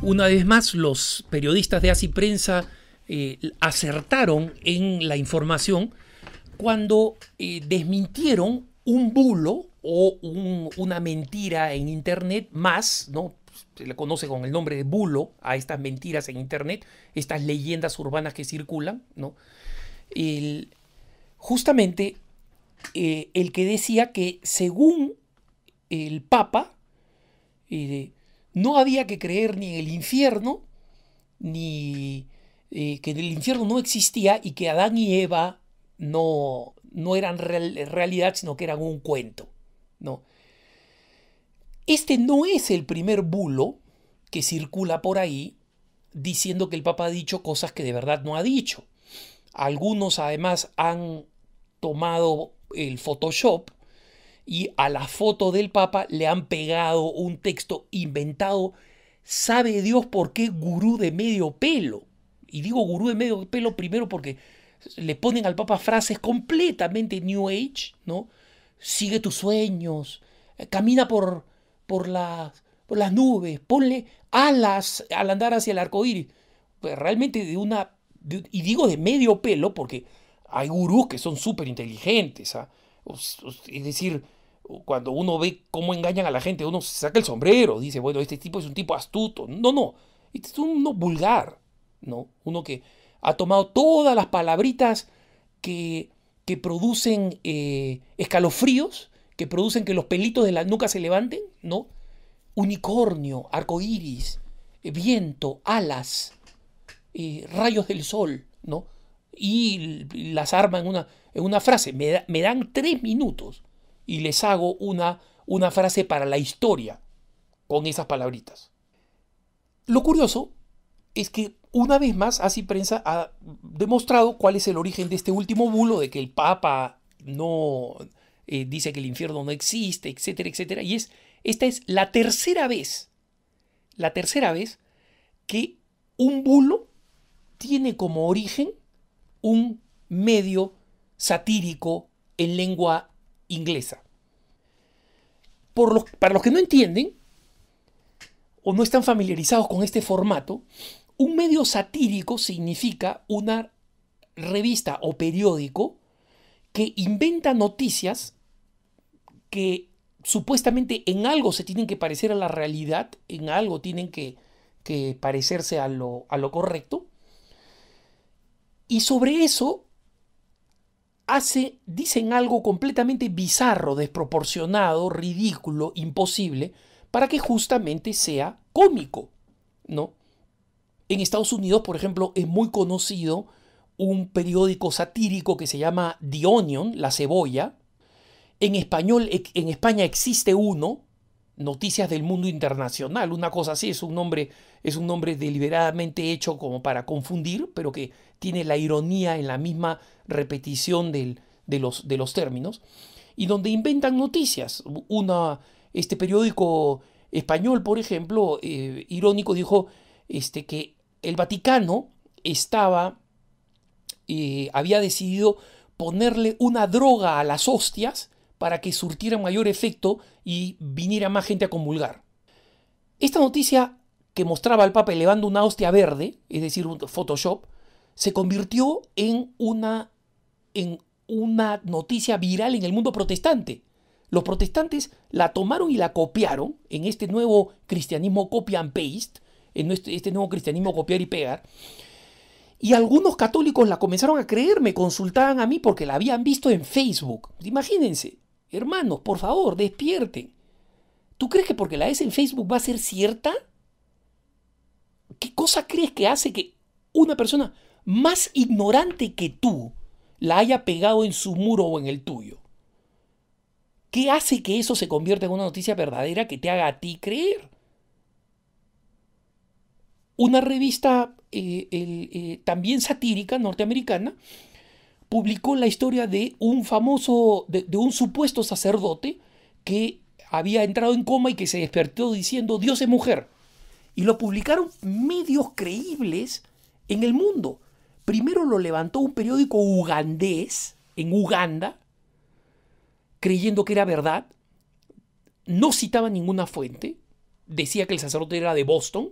Una vez más, los periodistas de Así Prensa acertaron en la información cuando desmintieron un bulo o una mentira en Internet más, ¿no? Se le conoce con el nombre de bulo a estas mentiras en Internet, estas leyendas urbanas que circulan, ¿no? Justamente el que decía que según el Papa no había que creer ni en el infierno, ni que el infierno no existía y que Adán y Eva no eran realidad, sino que eran un cuento, ¿no? Este no es el primer bulo que circula por ahí diciendo que el Papa ha dicho cosas que de verdad no ha dicho. Algunos además han tomado el Photoshop y a la foto del Papa le han pegado un texto inventado, sabe Dios por qué, gurú de medio pelo. Y digo gurú de medio pelo primero porque le ponen al Papa frases completamente New Age, ¿no? Sigue tus sueños, camina por las nubes, ponle alas al andar hacia el arco iris. Pues realmente y digo de medio pelo porque hay gurús que son súper inteligentes, ¿ah? Es decir, cuando uno ve cómo engañan a la gente, uno se saca el sombrero, dice, bueno, este tipo es un tipo astuto. No, este es uno vulgar, ¿no? Uno que ha tomado todas las palabritas que producen escalofríos, que producen que los pelitos de la nuca se levanten, ¿no? Unicornio, arcoíris, viento, alas, rayos del sol, ¿no? Y las arma en una frase. Me dan 3 minutos y les hago una frase para la historia con esas palabritas. Lo curioso es que una vez más Así Prensa ha demostrado cuál es el origen de este último bulo de que el Papa no dice que el infierno no existe, etcétera, etcétera. Y esta es la tercera vez que un bulo tiene como origen un medio satírico en lengua inglesa. Para los que no entienden o no están familiarizados con este formato, un medio satírico significa una revista o periódico que inventa noticias que supuestamente en algo se tienen que parecer a la realidad, en algo tienen que parecerse a lo correcto, y sobre eso dicen algo completamente bizarro, desproporcionado, ridículo, imposible, para que justamente sea cómico, ¿no? En Estados Unidos, por ejemplo, es muy conocido un periódico satírico que se llama The Onion, La Cebolla. En español, en España existe uno, Noticias del Mundo Internacional, una cosa así, es un nombre deliberadamente hecho como para confundir, pero que tiene la ironía en la misma repetición de los términos, y donde inventan noticias. Este periódico español, por ejemplo, irónico, dijo que el Vaticano había decidido ponerle una droga a las hostias para que surtiera mayor efecto y viniera más gente a comulgar. Esta noticia que mostraba al Papa elevando una hostia verde, es decir, un Photoshop, se convirtió en una noticia viral en el mundo protestante. Los protestantes la tomaron y la copiaron en este nuevo cristianismo copy and paste, en este nuevo cristianismo copiar y pegar. Y algunos católicos la comenzaron a creer, me consultaban a mí porque la habían visto en Facebook. Imagínense, hermanos, por favor, despierten. ¿Tú crees que porque la ves en Facebook va a ser cierta? ¿Qué cosa crees que hace que una persona más ignorante que tú la haya pegado en su muro o en el tuyo? ¿Qué hace que eso se convierta en una noticia verdadera que te haga a ti creer? Una revista también satírica norteamericana publicó la historia de un supuesto sacerdote que había entrado en coma y que se despertó diciendo Dios es mujer. Y lo publicaron medios creíbles en el mundo. Primero lo levantó un periódico ugandés en Uganda, creyendo que era verdad. No citaba ninguna fuente. Decía que el sacerdote era de Boston.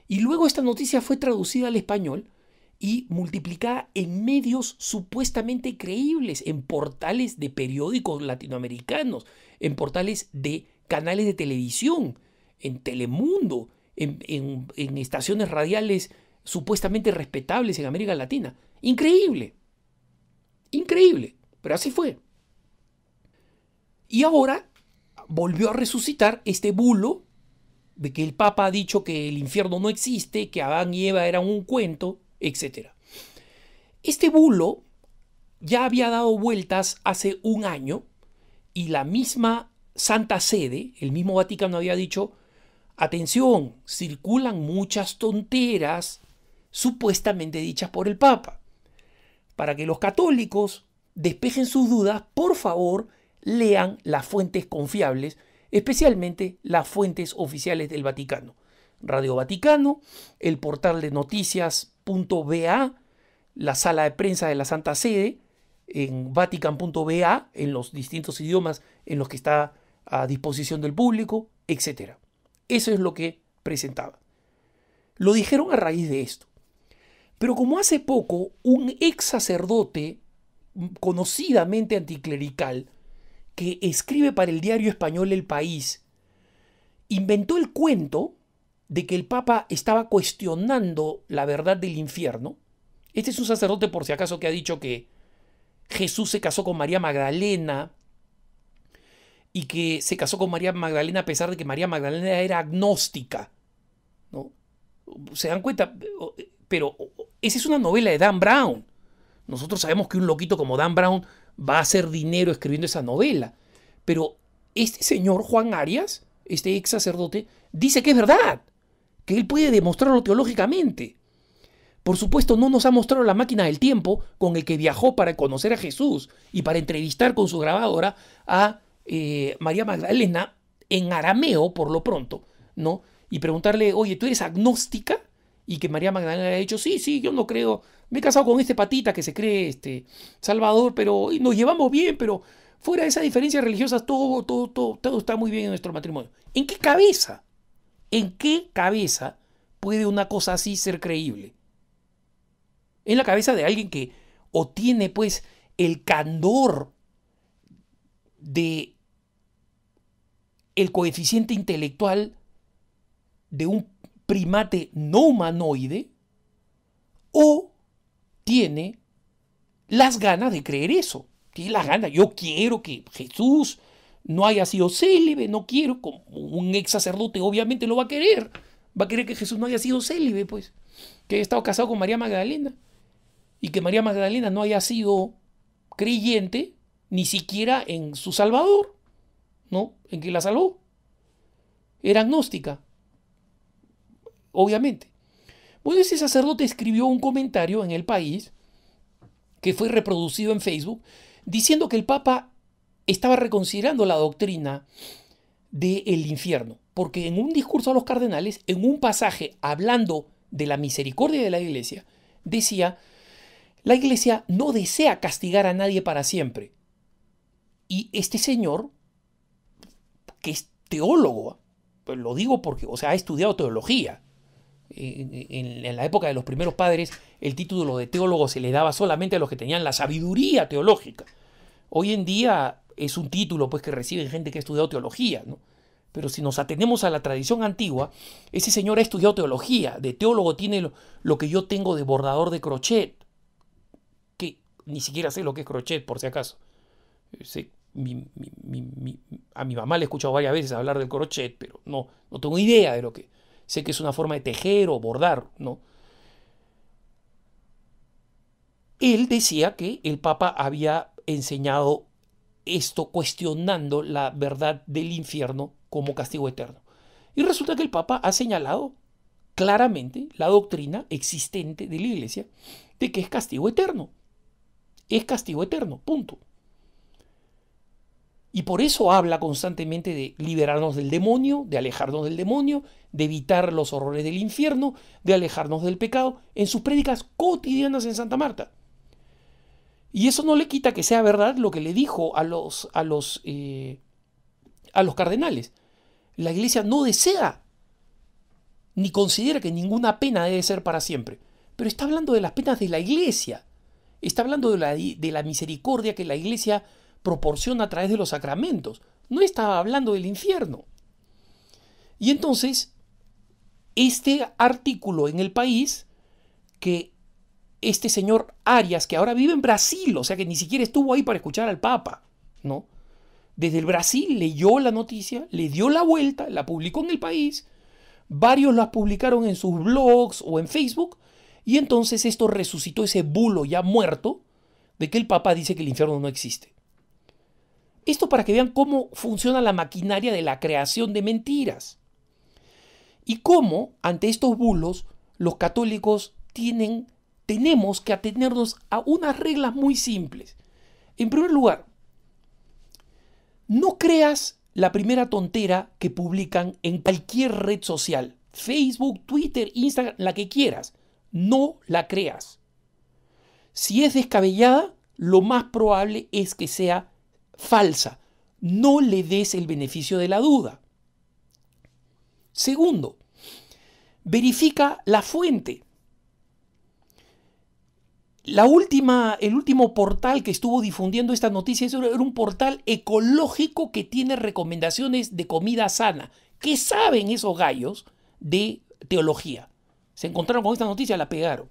Y luego esta noticia fue traducida al español y multiplicada en medios supuestamente creíbles, en portales de periódicos latinoamericanos, en portales de canales de televisión, en Telemundo, en estaciones radiales supuestamente respetables en América Latina. Increíble, increíble, pero así fue. Y ahora volvió a resucitar este bulo de que el Papa ha dicho que el infierno no existe, que Adán y Eva eran un cuento, etc. Este bulo ya había dado vueltas hace un año y la misma Santa Sede, el mismo Vaticano, había dicho: atención, circulan muchas tonteras supuestamente dichas por el Papa. Para que los católicos despejen sus dudas, por favor, lean las fuentes confiables, especialmente las fuentes oficiales del Vaticano. Radio Vaticano, el portal de noticias.va, la sala de prensa de la Santa Sede, en vatican.va, en los distintos idiomas en los que está a disposición del público, etc. Eso es lo que presentaba. Lo dijeron a raíz de esto. Pero como hace poco un ex sacerdote conocidamente anticlerical que escribe para el diario español El País inventó el cuento de que el Papa estaba cuestionando la verdad del infierno. Este es un sacerdote, por si acaso, que ha dicho que Jesús se casó con María Magdalena y que se casó con María Magdalena a pesar de que María Magdalena era agnóstica, ¿no? ¿Se dan cuenta? Pero esa es una novela de Dan Brown. Nosotros sabemos que un loquito como Dan Brown va a hacer dinero escribiendo esa novela. Pero este señor, Juan Arias, este ex sacerdote, dice que es verdad, que él puede demostrarlo teológicamente. Por supuesto, no nos ha mostrado la máquina del tiempo con el que viajó para conocer a Jesús y para entrevistar con su grabadora a María Magdalena en arameo, por lo pronto, ¿no? Y preguntarle: oye, ¿tú eres agnóstica? Y que María Magdalena le ha dicho: sí, yo no creo, me he casado con este patita que se cree Salvador, pero nos llevamos bien, pero fuera de esas diferencias religiosas todo está muy bien en nuestro matrimonio. ¿En qué cabeza puede una cosa así ser creíble? En la cabeza de alguien que o tiene pues el candor de el coeficiente intelectual de un primate no humanoide, o tiene las ganas de creer eso. Tiene las ganas. Yo quiero que Jesús no haya sido célibe, no quiero, como un ex sacerdote obviamente lo va a querer. Va a querer que Jesús no haya sido célibe, pues, que haya estado casado con María Magdalena y que María Magdalena no haya sido creyente ni siquiera en su Salvador, ¿no? En que la salvó. Era agnóstica, obviamente. Bueno, ese sacerdote escribió un comentario en El País que fue reproducido en Facebook diciendo que el Papa estaba reconsiderando la doctrina del infierno, porque en un discurso a los cardenales, en un pasaje hablando de la misericordia de la Iglesia, decía: la Iglesia no desea castigar a nadie para siempre. Y este señor, que es teólogo, pues lo digo porque, ha estudiado teología. En la época de los primeros padres, el título de teólogo se le daba solamente a los que tenían la sabiduría teológica. Hoy en día es un título pues que reciben gente que ha estudiado teología, ¿no? Pero si nos atenemos a la tradición antigua, ese señor ha estudiado teología. De teólogo tiene lo que yo tengo de bordador de crochet, que ni siquiera sé lo que es crochet, por si acaso. A mi mamá le he escuchado varias veces hablar del crochet, pero no tengo idea de lo que. Sé que es una forma de tejer o bordar, ¿no? Él decía que el Papa había enseñado esto cuestionando la verdad del infierno como castigo eterno. Y resulta que el Papa ha señalado claramente la doctrina existente de la Iglesia de que es castigo eterno. Es castigo eterno, punto. Y por eso habla constantemente de liberarnos del demonio, de alejarnos del demonio, de evitar los horrores del infierno, de alejarnos del pecado, en sus prédicas cotidianas en Santa Marta. Y eso no le quita que sea verdad lo que le dijo a los cardenales. La Iglesia no desea ni considera que ninguna pena debe ser para siempre. Pero está hablando de las penas de la Iglesia. Está hablando de la misericordia que la Iglesia proporciona a través de los sacramentos. No está hablando del infierno. Y entonces, este artículo en El País, que este señor Arias, que ahora vive en Brasil, o sea que ni siquiera estuvo ahí para escuchar al Papa, ¿no? Desde el Brasil leyó la noticia, le dio la vuelta, la publicó en El País, varios la publicaron en sus blogs o en Facebook, y entonces esto resucitó ese bulo ya muerto de que el Papa dice que el infierno no existe. Esto para que vean cómo funciona la maquinaria de la creación de mentiras. Y cómo, ante estos bulos, los católicos tenemos que atenernos a unas reglas muy simples. En primer lugar, no creas la primera tontera que publican en cualquier red social. Facebook, Twitter, Instagram, la que quieras. No la creas. Si es descabellada, lo más probable es que sea falsa. No le des el beneficio de la duda. Segundo, verifica la fuente. El último portal que estuvo difundiendo esta noticia era un portal ecológico que tiene recomendaciones de comida sana. ¿Qué saben esos gallos de teología? Se encontraron con esta noticia, la pegaron.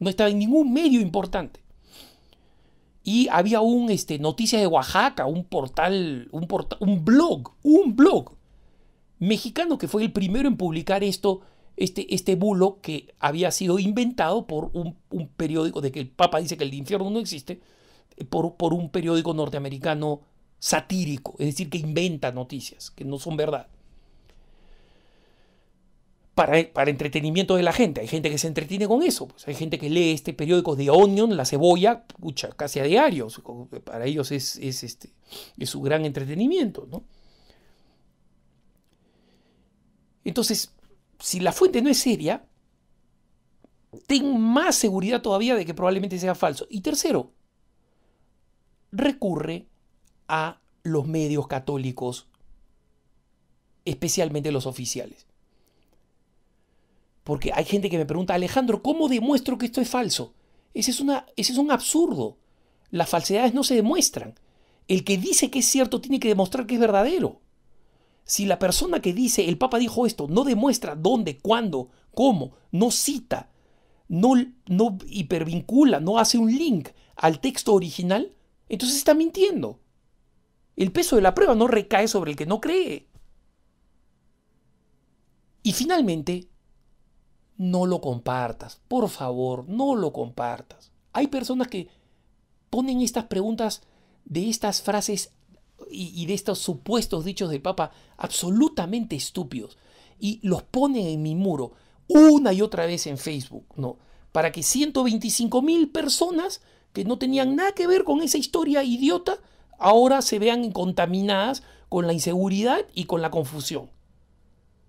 No estaba en ningún medio importante. Y había Noticias de Oaxaca, un blog mexicano que fue el primero en publicar este bulo que había sido inventado por un periódico, de que el Papa dice que el infierno no existe, por un periódico norteamericano satírico, es decir, que inventa noticias que no son verdad. Para entretenimiento de la gente. Hay gente que se entretiene con eso. Pues hay gente que lee este periódico The Onion, La Cebolla, casi a diario. Para ellos es su gran entretenimiento, ¿no? Entonces, si la fuente no es seria, ten más seguridad todavía de que probablemente sea falso. Y tercero, recurre a los medios católicos, especialmente los oficiales. Porque hay gente que me pregunta, Alejandro, ¿cómo demuestro que esto es falso? Ese es un absurdo. Las falsedades no se demuestran. El que dice que es cierto tiene que demostrar que es verdadero. Si la persona que dice, el Papa dijo esto, no demuestra dónde, cuándo, cómo, no cita, no hipervincula, no hace un link al texto original, entonces está mintiendo. El peso de la prueba no recae sobre el que no cree. Y finalmente, no lo compartas. Por favor, no lo compartas. Hay personas que ponen estas preguntas de estas frases y de estos supuestos dichos del Papa absolutamente estúpidos y los ponen en mi muro una y otra vez en Facebook, ¿no? Para que 125.000 personas que no tenían nada que ver con esa historia idiota ahora se vean contaminadas con la inseguridad y con la confusión.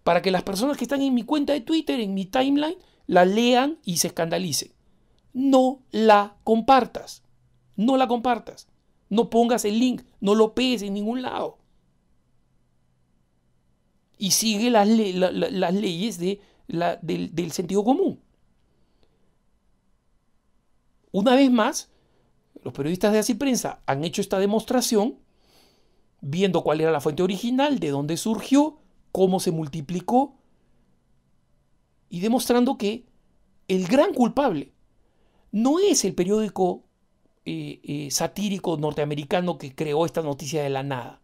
Para que las personas que están en mi cuenta de Twitter, en mi timeline, la lean y se escandalicen. No la compartas. No la compartas. No pongas el link. No lo pegues en ningún lado. Y sigue las leyes del sentido común. Una vez más, los periodistas de Así Prensa han hecho esta demostración, viendo cuál era la fuente original, de dónde surgió, cómo se multiplicó, y demostrando que el gran culpable no es el periódico satírico norteamericano que creó esta noticia de la nada.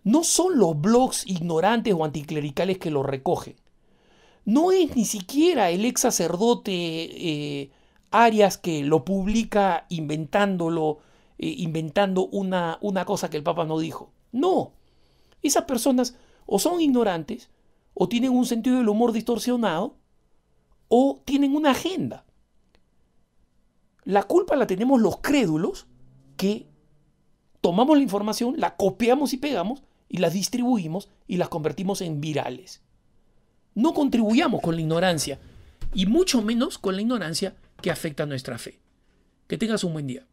No son los blogs ignorantes o anticlericales que lo recogen. No es ni siquiera el ex sacerdote Arias que lo publica inventando una cosa que el Papa no dijo. No. Esas personas o son ignorantes, o tienen un sentido del humor distorsionado, o tienen una agenda. La culpa la tenemos los crédulos que tomamos la información, la copiamos y pegamos, y las distribuimos y las convertimos en virales. No contribuyamos con la ignorancia, y mucho menos con la ignorancia que afecta a nuestra fe. Que tengas un buen día.